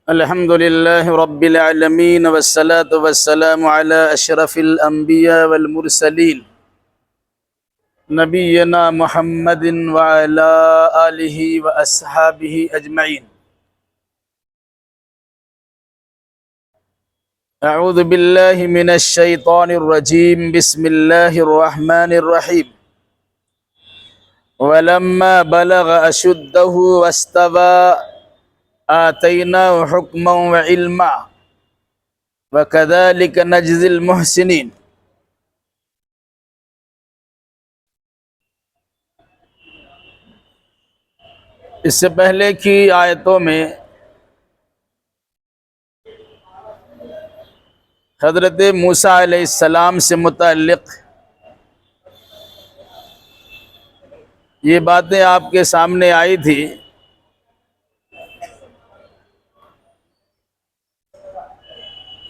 الحمد لله رب العالمين والصلاة والسلام على أشرف الأنبياء والمرسلين نبينا محمد وعلى آله وأصحابه أجمعين. أعوذ بالله من الشيطان الرجيم. بسم الله الرحمن الرحيم. ولما بلغ أشده واستوى آتيناه حكما وعلما وكذلك نجزي المحسنين. اس سے پہلے کی آیتوں میں حضرت موسیٰ علیہ السلام سے متعلق یہ باتیں آپ کے سامنے آئی تھی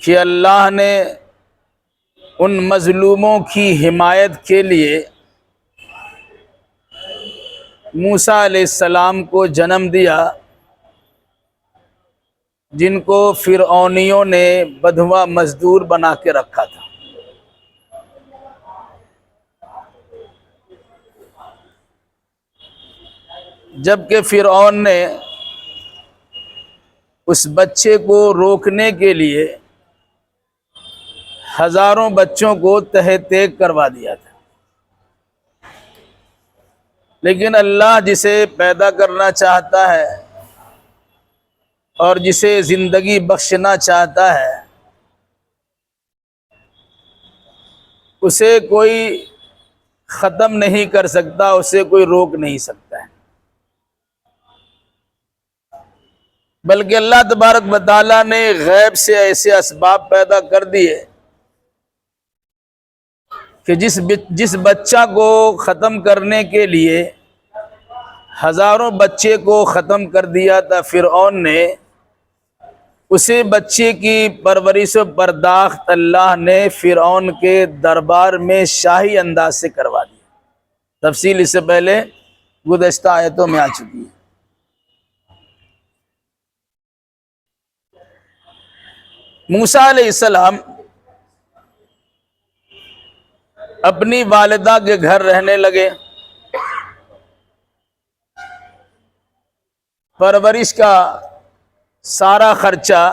کہ اللہ نے ان مظلوموں کی حمایت کے لیے موسیٰ علیہ السلام کو جنم دیا جن کو فرعونیوں نے بدھوا مزدور بنا کے رکھا تھا. جبکہ فرعون نے اس بچے کو روکنے کے لیے ہزاروں بچوں کو تہہ تیگ کروا دیا تھا، لیکن اللہ جسے پیدا کرنا چاہتا ہے اور جسے زندگی بخشنا چاہتا ہے اسے کوئی ختم نہیں کر سکتا، اسے کوئی روک نہیں سکتا ہے. بلکہ اللہ تبارک و تعالیٰ نے غیب سے ایسے اسباب پیدا کر دیے کہ جس بچہ کو ختم کرنے کے لیے ہزاروں بچے کو ختم کر دیا تھا فرعون نے، اسی بچے کی پرورش و پرداخت اللہ نے فرعون کے دربار میں شاہی انداز سے کروا دیا. تفصیل اس سے پہلے گزشتہ آیتوں میں آ چکی ہے. موسیٰ علیہ السلام اپنی والدہ کے گھر رہنے لگے. پرورش کا سارا خرچہ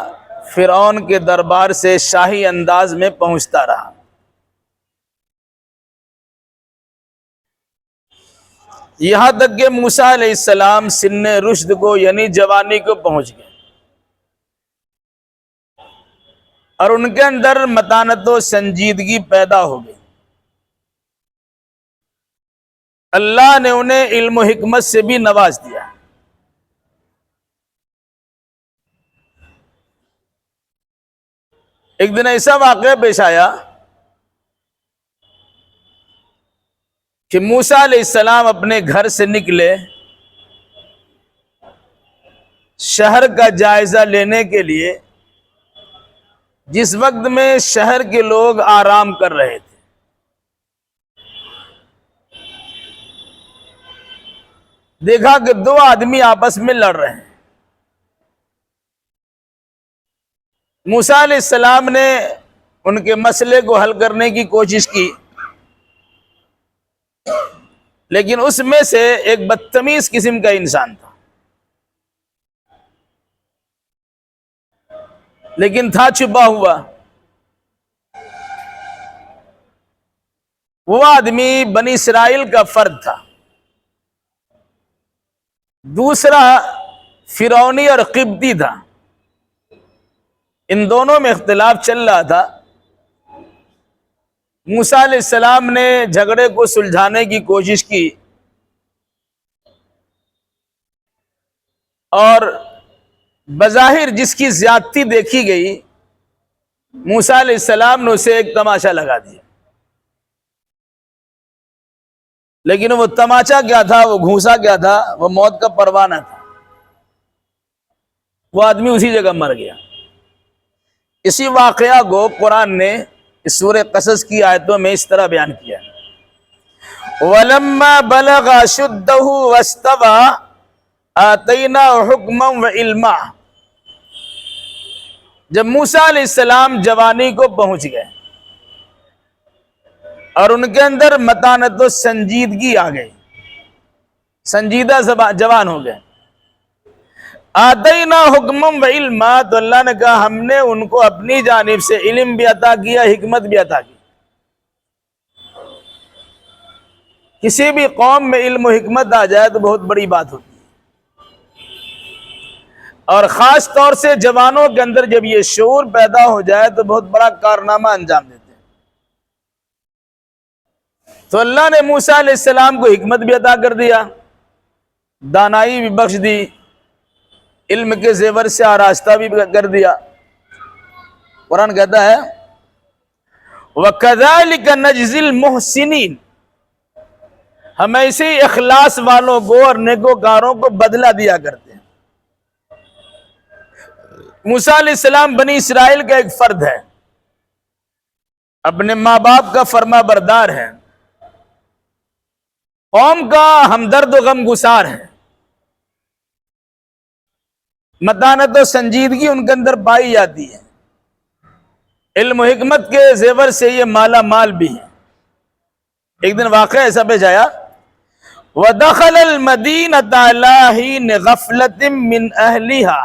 فرعون کے دربار سے شاہی انداز میں پہنچتا رہا. یہاں تک کہ موسیٰ علیہ السلام سن رشد کو یعنی جوانی کو پہنچ گئے اور ان کے اندر متانت و سنجیدگی پیدا ہو گئی. اللہ نے انہیں علم و حکمت سے بھی نواز دیا. ایک دن ایسا واقعہ پیش آیا کہ موسیٰ علیہ السلام اپنے گھر سے نکلے شہر کا جائزہ لینے کے لیے، جس وقت میں شہر کے لوگ آرام کر رہے تھے. دیکھا کہ دو آدمی آپس میں لڑ رہے ہیں. موسیٰ علیہ السلام نے ان کے مسئلے کو حل کرنے کی کوشش کی، لیکن اس میں سے ایک بدتمیز قسم کا انسان تھا، لیکن تھا چھپا ہوا. وہ آدمی بنی اسرائیل کا فرد تھا. دوسرا فرعونی اور قبطی تھا. ان دونوں میں اختلاف چل رہا تھا. موسیٰ علیہ السلام نے جھگڑے کو سلجھانے کی کوشش کی اور بظاہر جس کی زیادتی دیکھی گئی موسیٰ علیہ السلام نے اسے ایک تماشا لگا دیا. لیکن وہ تماچا کیا تھا، وہ گھونسا کیا تھا، وہ موت کا پروانہ تھا. وہ آدمی اسی جگہ مر گیا. اسی واقعہ کو قرآن نے اس سورہ قصص کی آیتوں میں اس طرح بیان کیا: وَلَمَّا بَلَغَ أَشُدَّهُ وَاسْتَوَى آتَيْنَاهُ حُكْمًا وَعِلْمًا. جب موسیٰ علیہ السلام جوانی کو پہنچ گئے اور ان کے اندر متانت و سنجیدگی آ گئی، سنجیدہ جوان ہو گئے، آتینا حکمم و علما، تو اللہ نے کہا ہم نے ان کو اپنی جانب سے علم بھی عطا کیا، حکمت بھی عطا کی۔ کسی بھی قوم میں علم و حکمت آ جائے تو بہت بڑی بات ہوتی ہے، اور خاص طور سے جوانوں کے اندر جب یہ شعور پیدا ہو جائے تو بہت بڑا کارنامہ انجام دیتے ہیں۔ تو اللہ نے موسیٰ علیہ السلام کو حکمت بھی عطا کر دیا، دانائی بھی بخش دی، علم کے زیور سے آراستہ بھی کر دیا۔ قرآن کہتا ہے وَكَذَلِكَ نَجْزِي الْمُحْسِنِينَ، ہم ایسے ہی اخلاص والوں کو اور نیکوکاروں کو بدلہ دیا کرتے ہیں۔ موسیٰ علیہ السلام بنی اسرائیل کا ایک فرد ہے، اپنے ماں باپ کا فرما بردار ہے، قوم کا ہمدرد و غم گسار ہے، متانت و سنجیدگی ان کے اندر پائی جاتی ہے، علم و حکمت کے زیور سے یہ مالا مال بھی ہے۔ ایک دن واقعہ ایسا پیش آیا، وَدَخَلَ الْمَدِينَةَ عَلَىٰ حِينِ غَفْلَةٍ مِّنْ أَهْلِهَا،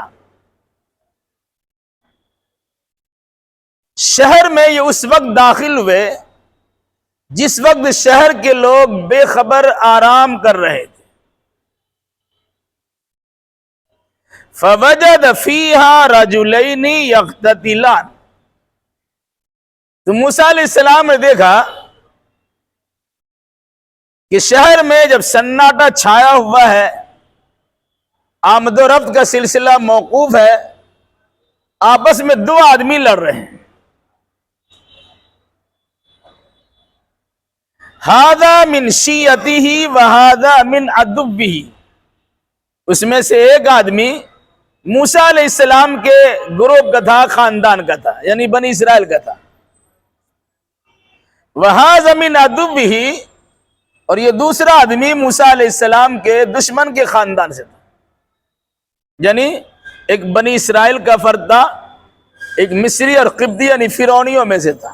شہر میں یہ اس وقت داخل ہوئے جس وقت شہر کے لوگ بے خبر آرام کر رہے تھے۔ فَوَجَدَ فِيهَا رَجُلَيْنِ يَقْتَتِلَانِ، تو موسیٰ علیہ السلام نے دیکھا کہ شہر میں جب سناٹا چھایا ہوا ہے، آمد و رفت کا سلسلہ موقوف ہے، آپس میں دو آدمی لڑ رہے ہیں۔ هَذَا مِنْ شِيَّتِهِ وَهَذَا مِنْ عَدُوِّهِ، اس میں سے ایک آدمی موسیٰ علیہ السلام کے گروہ کا تھا، خاندان کا تھا، یعنی بنی اسرائیل کا تھا۔ وَهَذَا مِنْ عَدُوِّهِ، اور یہ دوسرا آدمی موسیٰ علیہ السلام کے دشمن کے خاندان سے تھا، یعنی ایک بنی اسرائیل کا فرد تھا، ایک مصری اور قبطی یعنی فرعونیوں میں سے تھا۔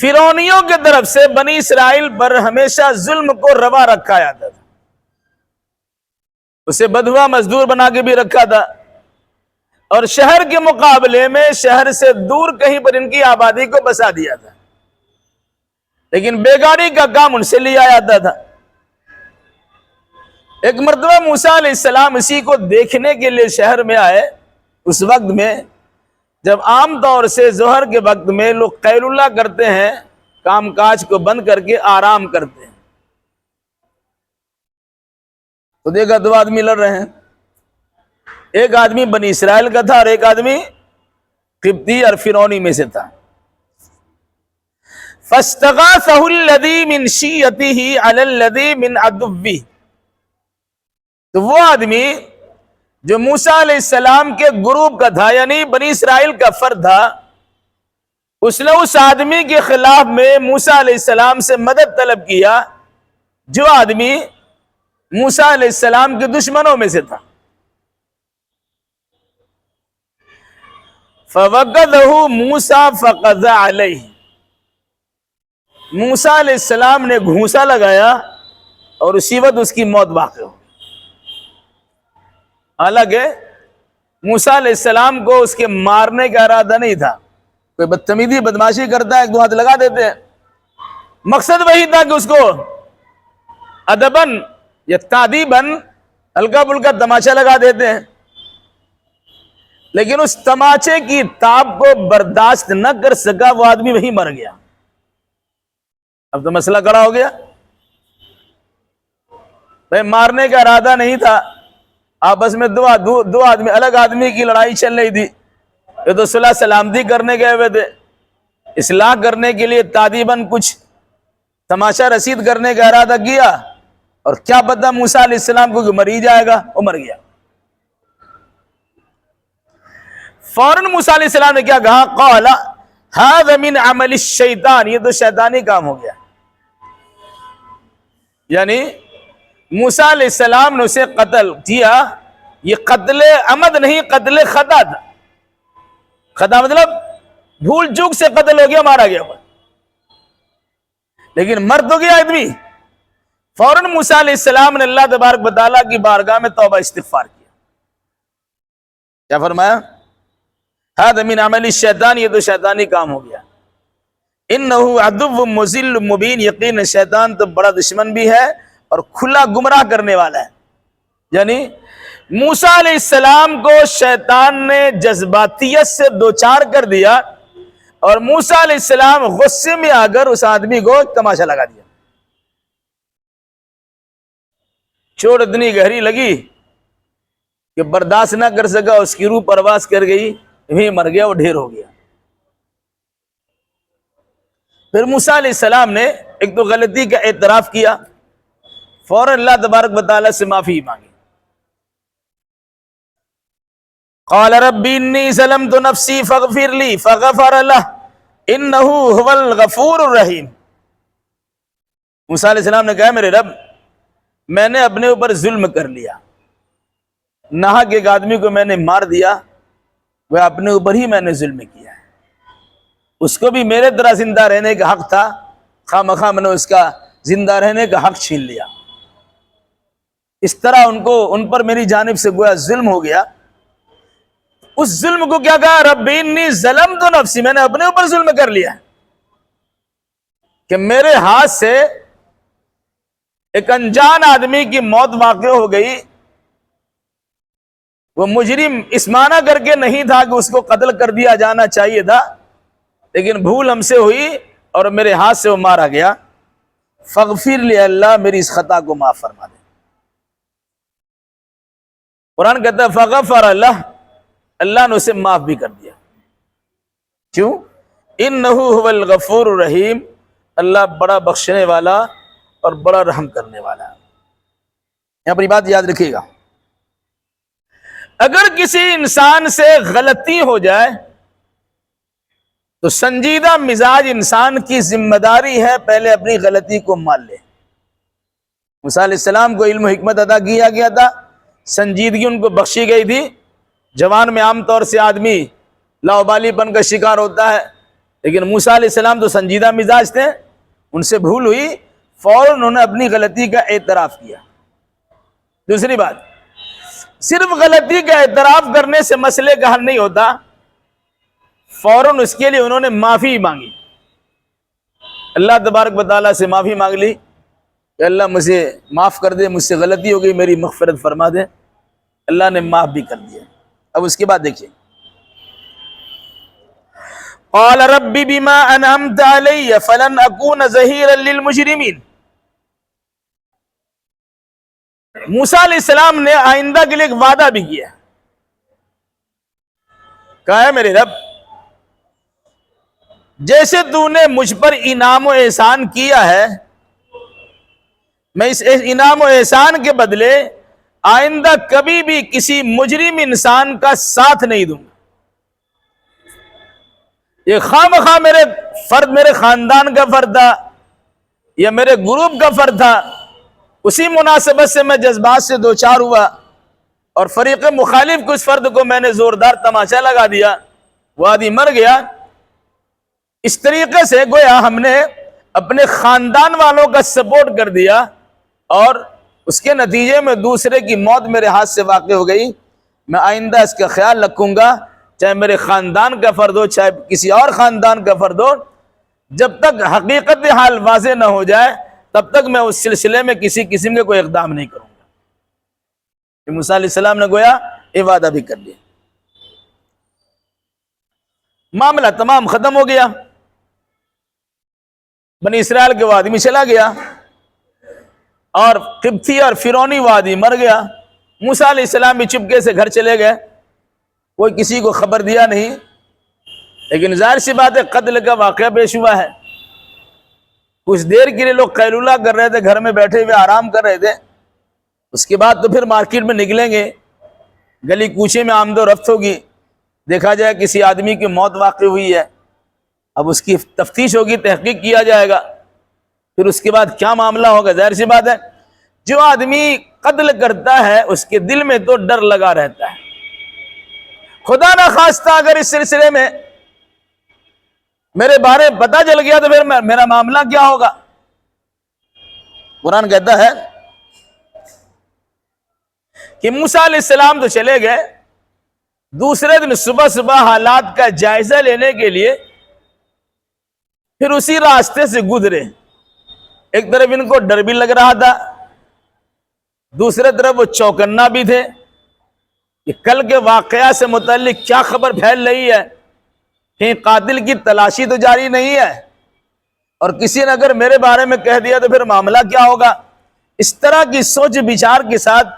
فرعونیوں کے طرف سے بنی اسرائیل پر ہمیشہ ظلم کو روا رکھا جاتا تھا، اسے بدھوا مزدور بنا کے بھی رکھا تھا، اور شہر کے مقابلے میں شہر سے دور کہیں پر ان کی آبادی کو بسا دیا تھا، لیکن بیگاری کا کام ان سے لیا جاتا تھا۔ ایک مرتبہ موسیٰ علیہ السلام اسی کو دیکھنے کے لیے شہر میں آئے، اس وقت میں جب عام طور سے ظہر کے وقت میں لوگ قیلولہ کرتے ہیں، کام کاج کو بند کر کے آرام کرتے ہیں، تو دیکھا دو آدمی لڑ رہے ہیں، ایک آدمی بنی اسرائیل کا تھا اور ایک آدمی قبطی اور فرعونی میں سے تھا۔ فَاسْتَغَاثَهُ الَّذِي مِنْ شِيَّتِهِ عَلَى الَّذِي مِنْ عَدُوِّهِ، تو وہ آدمی جو موسیٰ علیہ السلام کے گروپ کا تھا، یعنی بنی اسرائیل کا فرد تھا، اس نے اس آدمی کے خلاف میں موسیٰ علیہ السلام سے مدد طلب کیا جو آدمی موسیٰ علیہ السلام کے دشمنوں میں سے تھا۔ فَوَقَذَهُ مُوسَى فَقَضَى عَلَيْهِ، موسیٰ علیہ السلام نے گھونسا لگایا اور اسی وقت اس کی موت واقع ہو۔ حالانکہ موسیٰ علیہ السلام کو اس کے مارنے کا ارادہ نہیں تھا، کوئی بدتمیزی بدماشی کرتا ہے ایک دو ہاتھ لگا دیتے ہیں، مقصد وہی تھا کہ اس کو ادباً یا تادیباً ہلکا پھلکا تماچا لگا دیتے ہیں، لیکن اس تماچے کی تاب کو برداشت نہ کر سکا، وہ آدمی وہی مر گیا۔ اب تو مسئلہ کھڑا ہو گیا، بھائی مارنے کا ارادہ نہیں تھا، آپس میں دو آدمی الگ آدمی کی لڑائی چل رہی تھی، یہ تو صلح سلامتی کرنے گئے ہوئے تھے، اصلاح کرنے کے لیے تادیباً کچھ تماشا رسید کرنے کا ارادہ کیا، اور کیا پتہ موسیٰ علیہ السلام کو کہ مر ہی جائے گا، وہ مر گیا۔ فوراً موسیٰ علیہ السلام نے کیا کہا، قال هذا من عمل الشیطان، یہ تو شیطانی کام ہو گیا، یعنی موسیٰ علیہ السلام نے اسے قتل کیا یہ قتل عمد نہیں، قتل خطا تھا. خطا مطلب بھول چوک سے قتل ہو گیا، مارا گیا. لیکن مر تو گیا آدمی. فوراً موسیٰ علیہ السلام نے اللہ تبارک و تعالیٰ کی بارگاہ میں توبہ استغفار کیا. کیا فرمایا؟ ھذا من عمل الشیطان، یہ تو شیطانی کام ہو گیا. انہ عدو مضل مبین، یقین شیطان تو بڑا دشمن بھی ہے اور کھلا گمراہ کرنے والا ہے. یعنی موسیٰ علیہ السلام کو شیطان نے جذباتیت سے دوچار کر دیا اور موسیٰ علیہ السلام غصے میں آ کر اس آدمی کو تماشا لگا دیا. چوٹ اتنی گہری لگی کہ برداشت نہ کر سکا، اس کی روح پرواز کر گئی، وہیں مر گیا، وہ ڈھیر ہو گیا. پھر موسیٰ علیہ السلام نے ایک تو غلطی کا اعتراف کیا، فوراً اللہ تبارک و تعالیٰ سے معافی مانگی. قال رب انی ظلمت نفسی فاغفر لی فغفر لہ انہ هو الغفور الرحیم. موسیٰ علیہ السلام نے کہا میرے رب میں نے اپنے اوپر ظلم کر لیا، ناحق ایک آدمی کو میں نے مار دیا، وہ اپنے اوپر ہی میں نے ظلم کیا ہے. اس کو بھی میرے طرح زندہ رہنے کا حق تھا، خواہ مخواہ میں نے اس کا زندہ رہنے کا حق چھین لیا. اس طرح ان پر میری جانب سے گویا ظلم ہو گیا. اس ظلم کو کیا کہا؟ رب انی ظلمت نفسی، میں نے اپنے اوپر ظلم کر لیا کہ میرے ہاتھ سے ایک انجان آدمی کی موت واقع ہو گئی. وہ مجرم اس معنی کر کے نہیں تھا کہ اس کو قتل کر دیا جانا چاہیے تھا، لیکن بھول ہم سے ہوئی اور میرے ہاتھ سے وہ مارا گیا. فاغفر لی، اللہ میری اس خطا کو معاف فرما دے. قرآن کہتا ہے فغفر لہ، اللہ نے اسے معاف بھی کر دیا. کیوں؟ انہ هو الغفور الرحیم، اللہ بڑا بخشنے والا اور بڑا رحم کرنے والا ہے. یہاں پر یہ بات یاد رکھیے گا، اگر کسی انسان سے غلطی ہو جائے تو سنجیدہ مزاج انسان کی ذمہ داری ہے پہلے اپنی غلطی کو مان لے. موسیٰ علیہ السلام کو علم و حکمت عطا کیا گیا تھا، سنجیدگی ان کو بخشی گئی تھی. جوان میں عام طور سے آدمی لاؤبالی پن کا شکار ہوتا ہے، لیکن موسیٰ علیہ السلام تو سنجیدہ مزاج تھے. ان سے بھول ہوئی، فوراً انہوں نے اپنی غلطی کا اعتراف کیا. دوسری بات، صرف غلطی کا اعتراف کرنے سے مسئلے کا حل نہیں ہوتا، فوراً اس کے لیے انہوں نے معافی مانگی. اللہ تبارک و تعالیٰ سے معافی مانگ لی کہ اللہ مجھے معاف کر دے، مجھ سے غلطی ہو گئی، میری مغفرت فرما دے. اللہ نے معاف بھی کر دیا. اب اس کے بعد دیکھیے، قال رب بما انعمت علی فلن اکون ظہیرا للمجرمین. موسیٰ علیہ السلام نے آئندہ کے لیے ایک وعدہ بھی کیا، کہا ہے میرے رب جیسے تو نے مجھ پر انعام و احسان کیا ہے، میں اس انعام و احسان کے بدلے آئندہ کبھی بھی کسی مجرم انسان کا ساتھ نہیں دوں گا. یہ خواہ مخواہ میرے خاندان کا فرد تھا یا میرے گروپ کا فرد تھا، اسی مناسبت سے میں جذبات سے دوچار ہوا اور فریق مخالف کو اس فرد کو میں نے زوردار تماچا لگا دیا، وہ آدمی مر گیا. اس طریقے سے گویا ہم نے اپنے خاندان والوں کا سپورٹ کر دیا اور اس کے نتیجے میں دوسرے کی موت میرے ہاتھ سے واقع ہو گئی. میں آئندہ اس کا خیال رکھوں گا، چاہے میرے خاندان کا فرد ہو چاہے کسی اور خاندان کا فرد ہو، جب تک حقیقت حال واضح نہ ہو جائے تب تک میں اس سلسلے میں کسی قسم کے کوئی اقدام نہیں کروں گا. موسیٰ علیہ السلام نے گویا یہ وعدہ بھی کر لیا. معاملہ تمام ختم ہو گیا. بنی اسرائیل کے وادی میں چلا گیا اور قبطی اور فرعونی وادی مر گیا. موسیٰ علیہ السلام بھی چپکے سے گھر چلے گئے، کوئی کسی کو خبر دیا نہیں. لیکن ظاہر سی بات ہے قتل کا واقعہ پیش ہوا ہے. کچھ دیر کے لیے لوگ قیلولہ کر رہے تھے، گھر میں بیٹھے ہوئے آرام کر رہے تھے. اس کے بعد تو پھر مارکیٹ میں نکلیں گے، گلی کوچے میں آمد و رفت ہوگی، دیکھا جائے کسی آدمی کی موت واقع ہوئی ہے. اب اس کی تفتیش ہوگی، تحقیق کیا جائے گا، پھر اس کے بعد کیا معاملہ ہوگا. ظاہر سی بات ہے جو آدمی قتل کرتا ہے اس کے دل میں تو ڈر لگا رہتا ہے، خدا نہ خواستہ اگر اس سلسلے میں میرے بارے میں پتہ چل گیا تو پھر میرا معاملہ کیا ہوگا؟ قرآن کہتا ہے کہ موسیٰ علیہ السلام تو چلے گئے، دوسرے دن صبح صبح حالات کا جائزہ لینے کے لیے پھر اسی راستے سے گزرے۔ ایک طرف ان کو ڈر بھی لگ رہا تھا، دوسرے طرف وہ چوکنا بھی تھے کہ کل کے واقعہ سے متعلق کیا خبر پھیل رہی ہے، کہیں قاتل کی تلاشی تو جاری نہیں ہے، اور کسی نے اگر میرے بارے میں کہہ دیا تو پھر معاملہ کیا ہوگا؟ اس طرح کی سوچ بچار کے ساتھ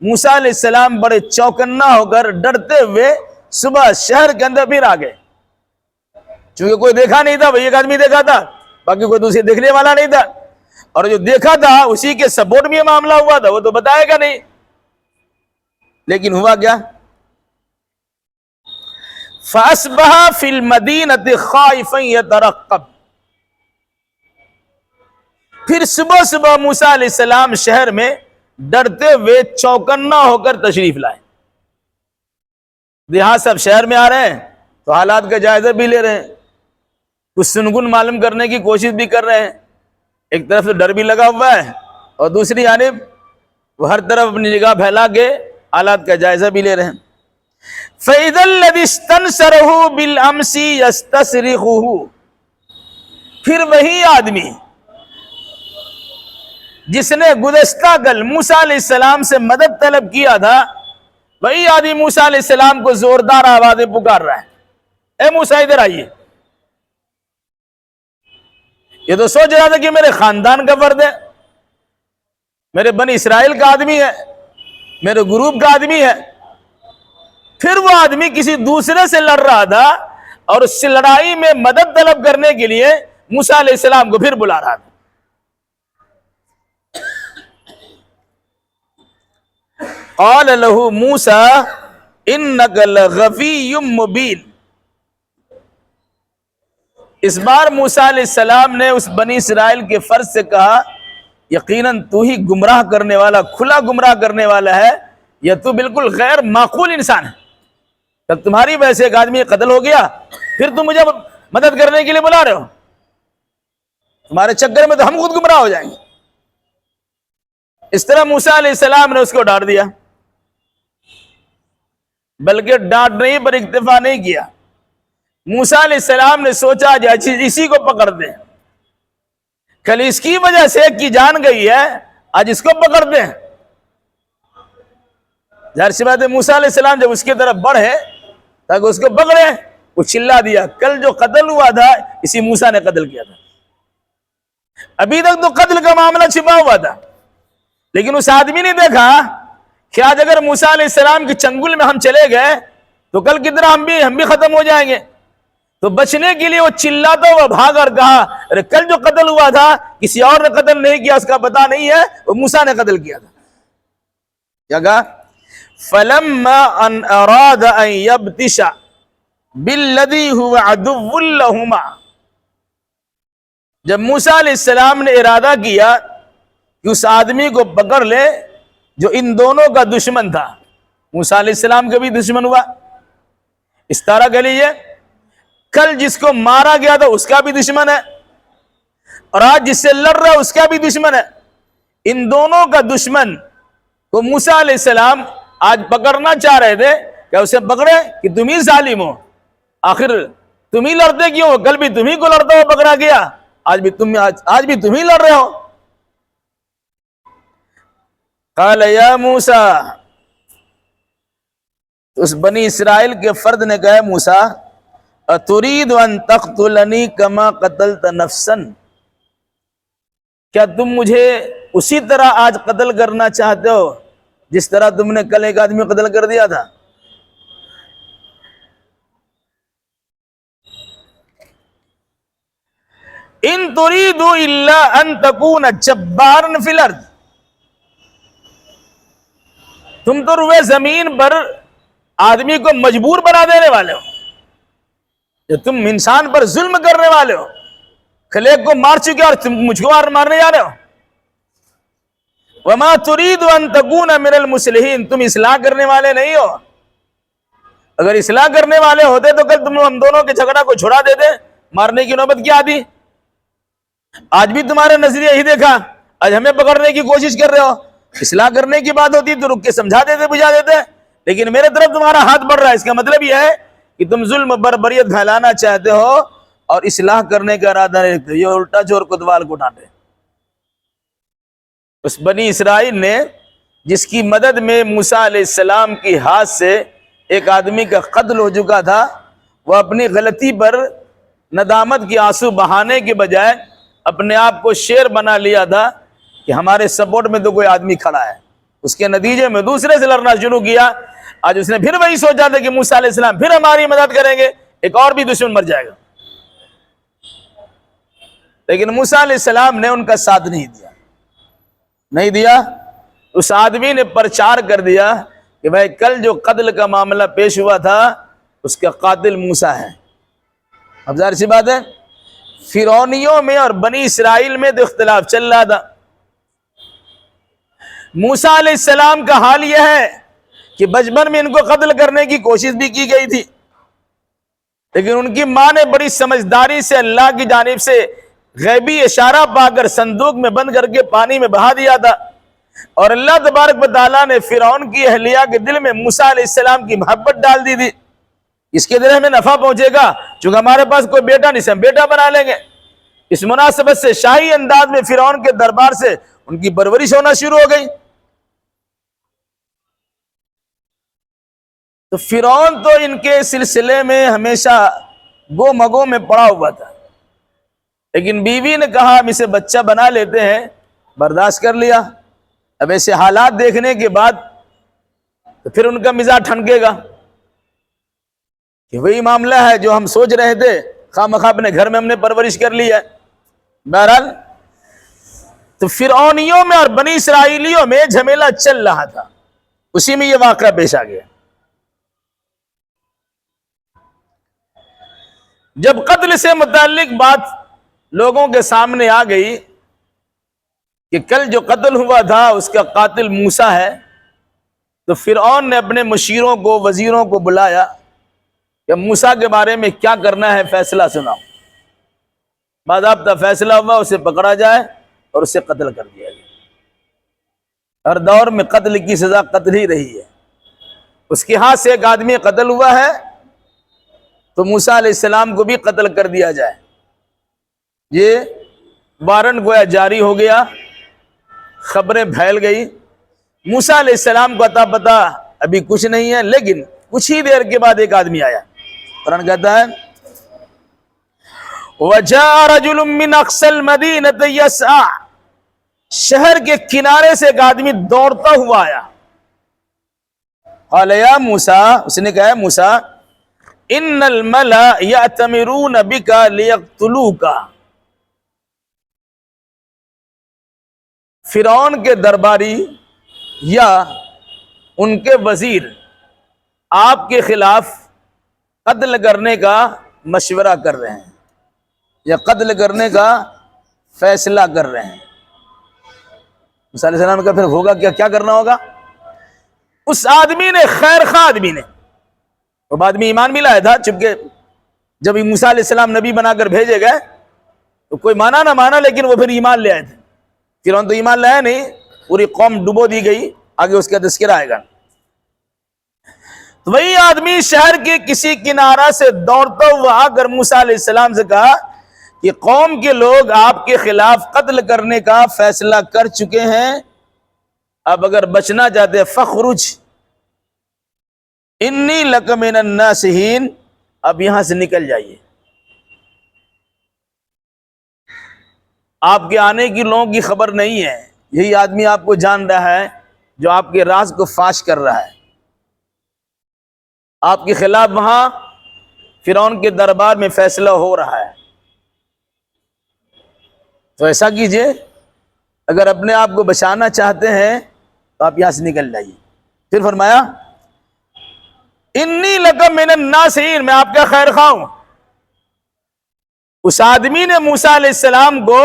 موسیٰ علیہ السلام بڑے چوکنا ہو کر ڈرتے ہوئے صبح شہر کے اندر پھر آ گئے، چونکہ کوئی دیکھا نہیں تھا، وہی ایک آدمی دیکھا تھا، باقی کوئی دوسرے دیکھنے والا نہیں تھا، اور جو دیکھا تھا اسی کے سپورٹ میں یہ معاملہ ہوا تھا، وہ تو بتائے گا نہیں۔ لیکن ہوا کیا؟ فَأَصْبَحَ فِي الْمَدِينَةِ خَائِفًا يَتَرَقَّبُ، پھر صبح صبح موسیٰ علیہ السلام شہر میں ڈرتے ہوئے چوکنا ہو کر تشریف لائے۔ دیہات سب شہر میں آ رہے ہیں تو حالات کا جائزہ بھی لے رہے ہیں، کچھ سنگن معلوم کرنے کی کوشش بھی کر رہے ہیں، ایک طرف سے ڈر بھی لگا ہوا ہے اور دوسری جانب وہ ہر طرف اپنی نگاہ پھیلا کے حالات کا جائزہ بھی لے رہے ہیں۔ فَإِذَا الَّذِي اسْتَنْصَرَهُ بِالْأَمْسِ يَسْتَصْرِخُهُ، پھر وہی آدمی جس نے گزشتہ کل موسیٰ علیہ السلام سے مدد طلب کیا تھا، وہی آدمی موسیٰ علیہ السلام کو زوردار آوازیں پکار رہا ہے، اے موسیٰ ادھر آئیے۔ یہ تو سوچ رہا تھا کہ میرے خاندان کا فرد ہے، میرے بنی اسرائیل کا آدمی ہے، میرے گروپ کا آدمی ہے، پھر وہ آدمی کسی دوسرے سے لڑ رہا تھا اور اس سے لڑائی میں مدد طلب کرنے کے لیے موسیٰ علیہ السلام کو پھر بلا رہا تھا۔ قال له موسیٰ انک لغوی مبین، اس بار موسیٰ علیہ السلام نے اس بنی اسرائیل کے فرد سے کہا یقیناً تو ہی گمراہ کرنے والا، کھلا گمراہ کرنے والا ہے، یا تو بالکل غیر معقول انسان ہے، تب تمہاری وجہ سے ایک آدمی قتل ہو گیا، پھر تم مجھے مدد کرنے کے لیے بلا رہے ہو، تمہارے چکر میں تو ہم خود گمراہ ہو جائیں گے۔ اس طرح موسیٰ علیہ السلام نے اس کو ڈانٹ دیا، بلکہ ڈانٹ نہیں پر اکتفا نہیں کیا۔ موسیٰ علیہ السلام نے سوچا کہ اسی کو پکڑ دیں، کل اس کی وجہ سے ایک کی جان گئی ہے، آج اس کو پکڑ دیں۔ ظاہر سی بات ہے موسیٰ علیہ السلام جب اس کی طرف بڑھے تاکہ اس کو پکڑے، وہ چلا دیا کل جو قتل ہوا تھا اسی موسیٰ نے قتل کیا تھا۔ ابھی تک تو قتل کا معاملہ چھپا ہوا تھا، لیکن اس آدمی نے دیکھا کہ آج اگر موسیٰ علیہ السلام کی چنگل میں ہم چلے گئے تو کل کتنا ہم بھی ختم ہو جائیں گے، تو بچنے کے لیے وہ چلاتا ہوا بھاگ اور کہا ارے کل جو قتل ہوا تھا کسی اور نے قتل نہیں کیا، اس کا پتہ نہیں ہے، وہ موسیٰ نے قتل کیا تھا۔ کیا کہا؟ فَلَمَّا أَنْ أَرَادَ أَنْ يَبْتِشَ بِالَّذِي هُوَ عَدُوٌّ لَهُمَا، جب موسیٰ علیہ السلام نے ارادہ کیا کہ اس آدمی کو پکڑ لے جو ان دونوں کا دشمن تھا، موسیٰ علیہ السلام کا بھی دشمن ہوا، اس طرح کہہ لیجیے کل جس کو مارا گیا تھا اس کا بھی دشمن ہے، اور آج جس سے لڑ رہا ہے اس کا بھی دشمن ہے، ان دونوں کا دشمن کو موسیٰ علیہ السلام آج پکڑنا چاہ رہے تھے کہ اسے پکڑے کہ تم ہی ظالم ہو، آخر تم ہی لڑتے کیوں ہو، کل بھی تم ہی کو لڑتا ہو پکڑا گیا، آج بھی تم ہی لڑ رہے ہو۔ قال یا موسیٰ، اس بنی اسرائیل کے فرد نے کہا موسیٰ اتريد ان تقتلنی کما قتلت نفسا، کیا تم مجھے اسی طرح آج قتل کرنا چاہتے ہو جس طرح تم نے کل ایک آدمی قتل کر دیا تھا؟ ان تريد الا ان تكون جبارا في الارض، تم تو روئے زمین پر آدمی کو مجبور بنا دینے والے ہو، جو تم انسان پر ظلم کرنے والے ہو، کل ایک کو مار چکے اور تم مجھ کو مارنے جا رہے ہو۔ وما تريد ان تكون من المصلحين، تم اصلاح کرنے والے نہیں ہو. اگر اصلاح کرنے والے ہوتے تو کل تم ہم دونوں کے جھگڑا کو چھڑا دیتے، مارنے کی نوبت کیا آتی؟ آج بھی تمہارا نظریہ ہی دیکھا، آج ہمیں پکڑنے کی کوشش کر رہے ہو. اصلاح کرنے کی بات ہوتی تو رک کے سمجھا دیتے، بجھا دیتے، لیکن میرے طرف تمہارا ہاتھ بڑھ رہا ہے. اس کا مطلب یہ ہے کہ تم ظلم بربریت پھیلانا چاہتے ہو اور اصلاح کرنے کا ارادہ نہیں رکھتے. یہ الٹا چور کوتوال کو ڈانٹے. اس بنی اسرائیل نے جس کی مدد میں موسیٰ علیہ السلام کی ہاتھ سے ایک آدمی کا قتل ہو چکا تھا، وہ اپنی غلطی پر ندامت کی آنسو بہانے کے بجائے اپنے آپ کو شیر بنا لیا تھا کہ ہمارے سپورٹ میں تو کوئی آدمی کھڑا ہے. اس کے نتیجے میں دوسرے سے لڑنا شروع کیا. آج اس نے پھر وہی سوچا تھا کہ موسیٰ علیہ السلام پھر ہماری مدد کریں گے، ایک اور بھی دشمن مر جائے گا. لیکن موسیٰ علیہ السلام نے ان کا ساتھ نہیں دیا. اس آدمی نے پرچار کر دیا کہ بھائی کل جو قتل کا معاملہ پیش ہوا تھا اس کا قاتل موسیٰ ہے. اب ظاہر سی بات ہے فرعونیوں میں اور بنی اسرائیل میں تو اختلاف چل رہا تھا. موسیٰ علیہ السلام کا حال یہ ہے کہ بچپن میں ان کو قتل کرنے کی کوشش بھی کی گئی تھی، لیکن ان کی ماں نے بڑی سمجھداری سے اللہ کی جانب سے غیبی اشارہ پا کر صندوق میں بند کر کے پانی میں بہا دیا تھا، اور اللہ تبارک و تعالیٰ نے فرعون کی اہلیہ کے دل میں موسیٰ علیہ السلام کی محبت ڈال دی تھی. اس کے دل میں نفع پہنچے گا، چونکہ ہمارے پاس کوئی بیٹا نہیں، ہم بیٹا بنا لیں گے. اس مناسبت سے شاہی انداز میں فرعون کے دربار سے ان کی پرورش ہونا شروع ہو گئی. تو فرعون تو ان کے سلسلے میں ہمیشہ گو مگو میں پڑا ہوا تھا، لیکن بیوی نے کہا ہم اسے بچہ بنا لیتے ہیں، برداشت کر لیا. اب ایسے حالات دیکھنے کے بعد تو پھر ان کا مزاج ٹھنکے گا کہ وہی معاملہ ہے جو ہم سوچ رہے تھے، خواہ مخواہ اپنے گھر میں ہم نے پرورش کر لی ہے. بہرحال تو فرعونیوں میں اور بنی اسرائیلیوں میں جھمیلا چل رہا تھا، اسی میں یہ واقعہ پیش آ گیا. جب قتل سے متعلق بات لوگوں کے سامنے آ گئی کہ کل جو قتل ہوا تھا اس کا قاتل موسیٰ ہے، تو فرعون نے اپنے مشیروں کو، وزیروں کو بلایا کہ موسیٰ کے بارے میں کیا کرنا ہے، فیصلہ سناؤ. باضابطہ فیصلہ ہوا اسے پکڑا جائے اور اسے قتل کر دیا جائے. ہر دور میں قتل کی سزا قتل ہی رہی ہے. اس کے ہاتھ سے ایک آدمی قتل ہوا ہے تو موسیٰ علیہ السلام کو بھی قتل کر دیا جائے. یہ وارنٹ گویا جاری ہو گیا، خبریں پھیل گئی. موسیٰ علیہ السلام کو عطا پتہ ابھی کچھ نہیں ہے، لیکن کچھ ہی دیر کے بعد ایک آدمی آیا. قرآن کہتا ہے وَجَاءَ رَجُلٌ مِّنْ أَقْصَى الْمَدِينَةِ يَسْعَىٰ، شہر کے کنارے سے ایک آدمی دوڑتا ہوا آیا. قال یا موسیٰ، اس نے کہا موسیٰ ان الملأ یأتمرون بک لیقتلوک، فرعون کے درباری یا ان کے وزیر آپ کے خلاف قتل کرنے کا مشورہ کر رہے ہیں یا قتل کرنے کا فیصلہ کر رہے ہیں. موسیٰ علیہ السلام کا پھر ہوگا کیا کرنا ہوگا؟ اس آدمی نے، خیر خواہ آدمی نے، وہ آدمی ایمان بھی لایا تھا چونکہ جب موسیٰ علیہ السلام نبی بنا کر بھیجے گئے تو کوئی مانا نہ مانا لیکن وہ پھر ایمان لے آئے تھے. فرعون تو ایمان لایا نہیں، پوری قوم ڈبو دی گئی، آگے اس کا تذکرہ آئے گا. تو وہی آدمی شہر کے کسی کنارہ سے دوڑتا ہوا آ کر موسیٰ علیہ السلام سے کہا کہ قوم کے لوگ آپ کے خلاف قتل کرنے کا فیصلہ کر چکے ہیں، اب اگر بچنا چاہتے فخرج انی لک من الناصحین، اب یہاں سے نکل جائیے. آپ کے آنے کی لوگوں کی خبر نہیں ہے، یہی آدمی آپ کو جان رہا ہے جو آپ کے راز کو فاش کر رہا ہے. آپ کے خلاف وہاں فرعون کے دربار میں فیصلہ ہو رہا ہے. تو ایسا کیجئے، اگر اپنے آپ کو بچانا چاہتے ہیں تو آپ یہاں سے نکل جائیے. پھر فرمایا انی لک من الناصحین، میں آپ کا خیر خواہ ہوں. اس آدمی نے موسیٰ علیہ السلام کو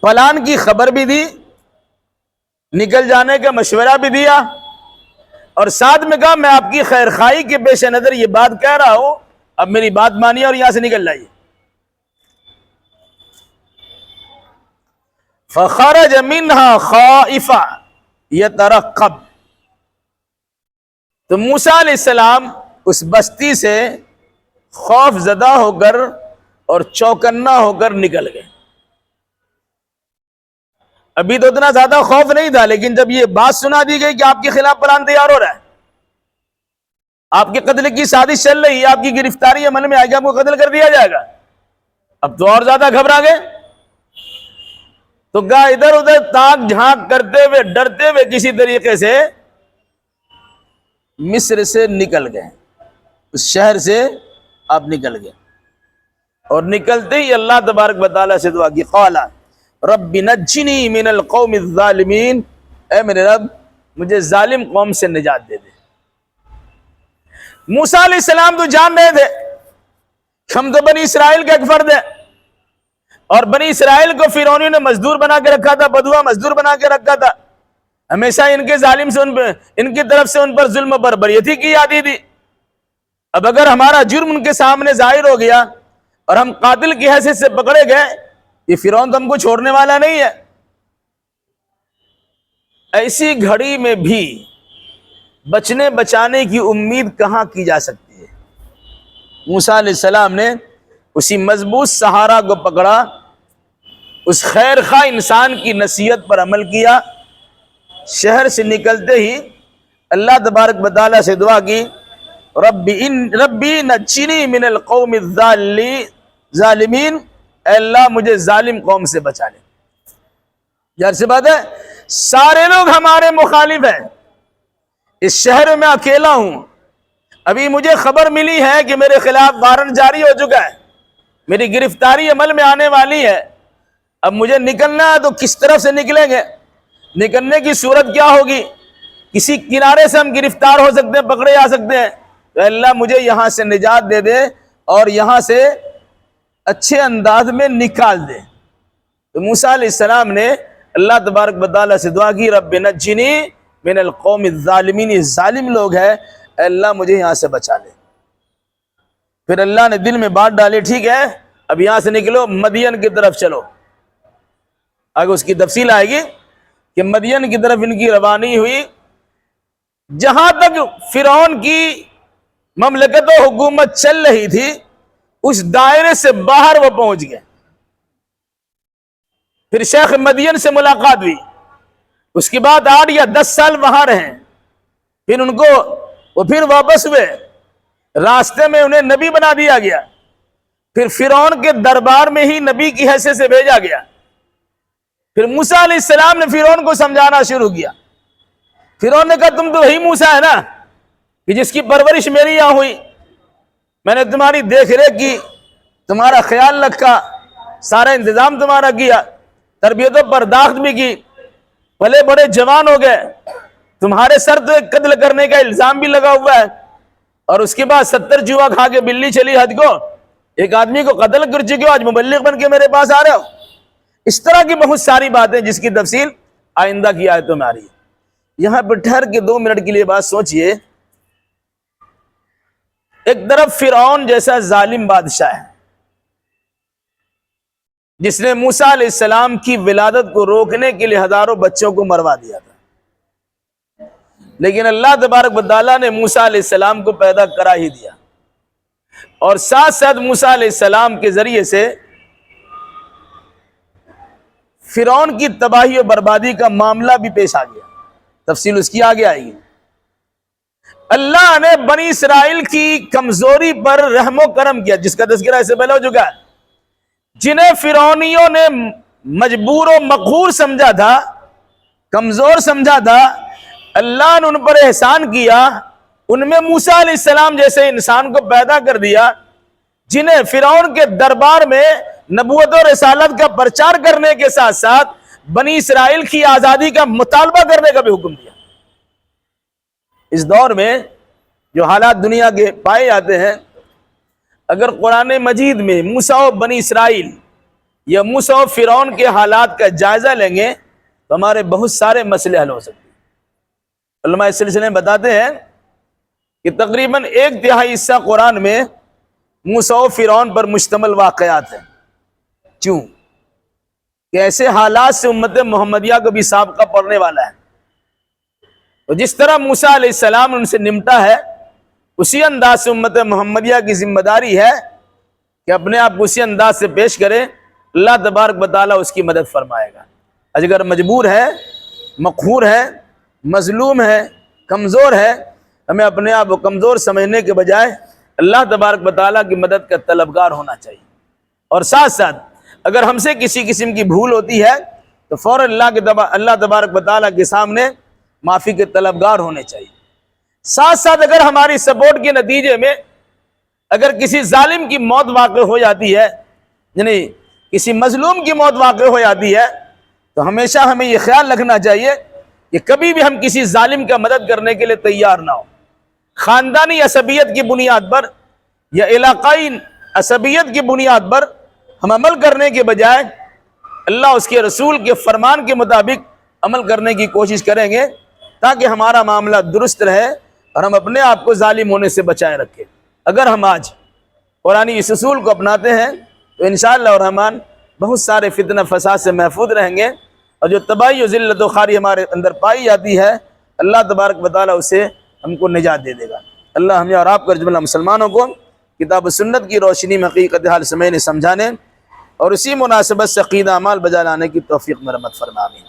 پلان کی خبر بھی دی، نکل جانے کا مشورہ بھی دیا، اور ساتھ میں کہا میں آپ کی خیر خواہی کے پیش نظر یہ بات کہہ رہا ہوں، اب میری بات مانیے اور یہاں سے نکل جائیے۔ فخرج منها خائفا یترقب، تو موسیٰ علیہ السلام اس بستی سے خوف زدہ ہو کر اور چوکنا ہو کر نکل گئے۔ ابھی تو اتنا زیادہ خوف نہیں تھا، لیکن جب یہ بات سنا دی گئی کہ آپ کے خلاف پلان تیار ہو رہا ہے، آپ کے قتل کی سازش چل رہی ہے، آپ کی گرفتاری عمل میں آئے گی، آپ کو قتل کر دیا جائے گا، اب تو اور زیادہ گھبرا گئے۔ تو کہا ادھر ادھر تاک جھانک کرتے ہوئے ڈرتے ہوئے کسی طریقے سے مصر سے نکل گئے، اس شہر سے آپ نکل گئے، اور نکلتے ہی اللہ تبارک و تعالیٰ سے دعا کی، قال رب نجنی من القوم الظالمین، اے میرے رب مجھے ظالم قوم سے نجات دے دے۔ موسیٰ علیہ السلام تو جان رہے تھے ہم تو بنی اسرائیل کا ایک فرد ہے، اور بنی اسرائیل کو فرعونیوں نے مزدور بنا کے رکھا تھا، بدوا مزدور بنا کے رکھا تھا، ہمیشہ ان کے ظالم سے ان کی طرف سے ان پر ظلم و بربریتی کی جاتی تھی۔ اب اگر ہمارا جرم ان کے سامنے ظاہر ہو گیا اور ہم قاتل کی حیثیت سے پکڑے گئے، یہ فرعون تو ہم کو چھوڑنے والا نہیں ہے۔ ایسی گھڑی میں بھی بچنے بچانے کی امید کہاں کی جا سکتی ہے؟ موسیٰ علیہ السلام نے اسی مضبوط سہارا کو پکڑا، اس خیر خواہ انسان کی نصیحت پر عمل کیا، شہر سے نکلتے ہی اللہ تبارک و تعالیٰ سے دعا کی، ربی نجنی من القوم الظالمین، اے اللہ مجھے ظالم قوم سے بچا لے۔ ظاہر سی بات ہے سارے لوگ ہمارے مخالف ہیں، اس شہر میں اکیلا ہوں، ابھی مجھے خبر ملی ہے کہ میرے خلاف وارنٹ جاری ہو چکا ہے، میری گرفتاری عمل میں آنے والی ہے، اب مجھے نکلنا ہے تو کس طرف سے نکلیں گے؟ نکلنے کی صورت کیا ہوگی؟ کسی کنارے سے ہم گرفتار ہو سکتے ہیں، پکڑے جا سکتے ہیں، تو اللہ مجھے یہاں سے نجات دے دے اور یہاں سے اچھے انداز میں نکال دے۔ تو موسیٰ علیہ السلام نے اللہ تبارک و تعالیٰ سے دعا کی، رب نجنی من القوم الظالمین، یہ ظالم لوگ ہیں، اے اللہ مجھے یہاں سے بچا لے۔ پھر اللہ نے دل میں بات ڈالی، ٹھیک ہے اب یہاں سے نکلو، مدین کی طرف چلو، آگے اس کی تفصیل آئے گی کہ مدین کی طرف ان کی روانی ہوئی۔ جہاں تک فرعون کی مملکت و حکومت چل رہی تھی اس دائرے سے باہر وہ پہنچ گئے۔ پھر شیخ مدین سے ملاقات ہوئی، اس کے بعد 8 یا 10 سال وہاں رہے، پھر ان کو وہ پھر واپس ہوئے، راستے میں انہیں نبی بنا دیا گیا، پھر فرعون کے دربار میں ہی نبی کی حیثیت سے بھیجا گیا۔ پھر موسیٰ علیہ السلام نے فرعون کو سمجھانا شروع کیا۔ فرعون نے کہا تم تو وہی موسیٰ ہے نا کہ جس کی پرورش میری یہاں ہوئی، میں نے تمہاری دیکھ ریکھ کی، تمہارا خیال رکھا، سارا انتظام تمہارا کیا، تربیت و پرداخت بھی کی، پلے بڑے جوان ہو گئے، تمہارے سر تو ایک قتل کرنے کا الزام بھی لگا ہوا ہے، اور اس کے بعد 70 جوا کھا کے بلی چلی حد کو، ایک آدمی کو قتل کر چکے ہو، آج مبلغ بن کے میرے پاس آ رہے ہو۔ اس طرح کی بہت ساری باتیں جس کی تفصیل آئندہ کی آیتوں میں آ رہی ہے۔ یہاں پر ٹھہر کے 2 منٹ کے لیے بات سوچئے، ایک طرف فرعون جیسا ظالم بادشاہ ہے جس نے موسیٰ علیہ السلام کی ولادت کو روکنے کے لیے ہزاروں بچوں کو مروا دیا تھا، لیکن اللہ تبارک و تعالیٰ نے موسیٰ علیہ السلام کو پیدا کرا ہی دیا، اور ساتھ ساتھ موسیٰ علیہ السلام کے ذریعے سے فرعون کی تباہی و بربادی کا معاملہ بھی پیش آ گیا، تفصیل اس کی آگے آئے گی۔ اللہ نے بنی اسرائیل کی کمزوری پر رحم و کرم کیا، جس کا تذکرہ اس سے پہلے ہو چکا ہے، جنہیں فرعونیوں نے مجبور و مقہور سمجھا تھا، کمزور سمجھا تھا، اللہ نے ان پر احسان کیا، ان میں موسیٰ علیہ السلام جیسے انسان کو پیدا کر دیا جنہیں فرعون کے دربار میں نبوت و رسالت کا پرچار کرنے کے ساتھ ساتھ بنی اسرائیل کی آزادی کا مطالبہ کرنے کا بھی حکم دیا۔ اس دور میں جو حالات دنیا کے پائے جاتے ہیں، اگر قرآن مجید میں موسیٰ و بنی اسرائیل یا موسیٰ و فرعون کے حالات کا جائزہ لیں گے تو ہمارے بہت سارے مسئلے حل ہو سکتے ہیں۔ علماء اس سلسلے میں بتاتے ہیں کہ تقریباً 1/3 حصہ قرآن میں موسیٰ و فرعون پر مشتمل واقعات ہیں۔ کیوں؟ کہ ایسے حالات سے امت محمدیہ کو بھی سابقہ پڑنے والا ہے، تو جس طرح موسیٰ علیہ السلام ان سے نمٹا ہے، اسی انداز سے امت محمدیہ کی ذمہ داری ہے کہ اپنے آپ کو اسی انداز سے پیش کرے، اللہ تبارک و تعالیٰ اس کی مدد فرمائے گا۔ اگر مجبور ہے، مقہور ہے، مظلوم ہے، کمزور ہے، ہمیں اپنے آپ کو کمزور سمجھنے کے بجائے اللہ تبارک و تعالیٰ کی مدد کا طلبگار ہونا چاہیے، اور ساتھ ساتھ اگر ہم سے کسی قسم کی بھول ہوتی ہے تو فوراً اللہ تبارک و تعالیٰ کے سامنے معافی کے طلبگار ہونے چاہیے۔ ساتھ ساتھ اگر ہماری سپورٹ کے نتیجے میں اگر کسی ظالم کی موت واقع ہو جاتی ہے، یعنی کسی مظلوم کی موت واقع ہو جاتی ہے، تو ہمیشہ ہمیں یہ خیال رکھنا چاہیے کہ کبھی بھی ہم کسی ظالم کا مدد کرنے کے لیے تیار نہ ہو۔ خاندانی عصبیت کی بنیاد پر یا علاقائی عصبیت کی بنیاد پر ہم عمل کرنے کے بجائے اللہ اس کے رسول کے فرمان کے مطابق عمل کرنے کی کوشش کریں گے، تاکہ ہمارا معاملہ درست رہے اور ہم اپنے آپ کو ظالم ہونے سے بچائے رکھیں۔ اگر ہم آج قرآنی اس اصول کو اپناتے ہیں تو انشاءاللہ الرحمن بہت سارے فتنہ فساد سے محفوظ رہیں گے، اور جو تباہی و ذلت و خواری ہمارے اندر پائی جاتی ہے، اللہ تبارک و تعالیٰ اسے ہم کو نجات دے دے گا۔ اللہ ہمیں اور آپ کو جملہ مسلمانوں کو کتاب و سنت کی روشنی میں حقیقت حال سمجھنے، سمجھانے اور اسی مناسبت سے عقیدہ اعمال بجا لانے کی توفیق مرحمت فرما۔ آمین۔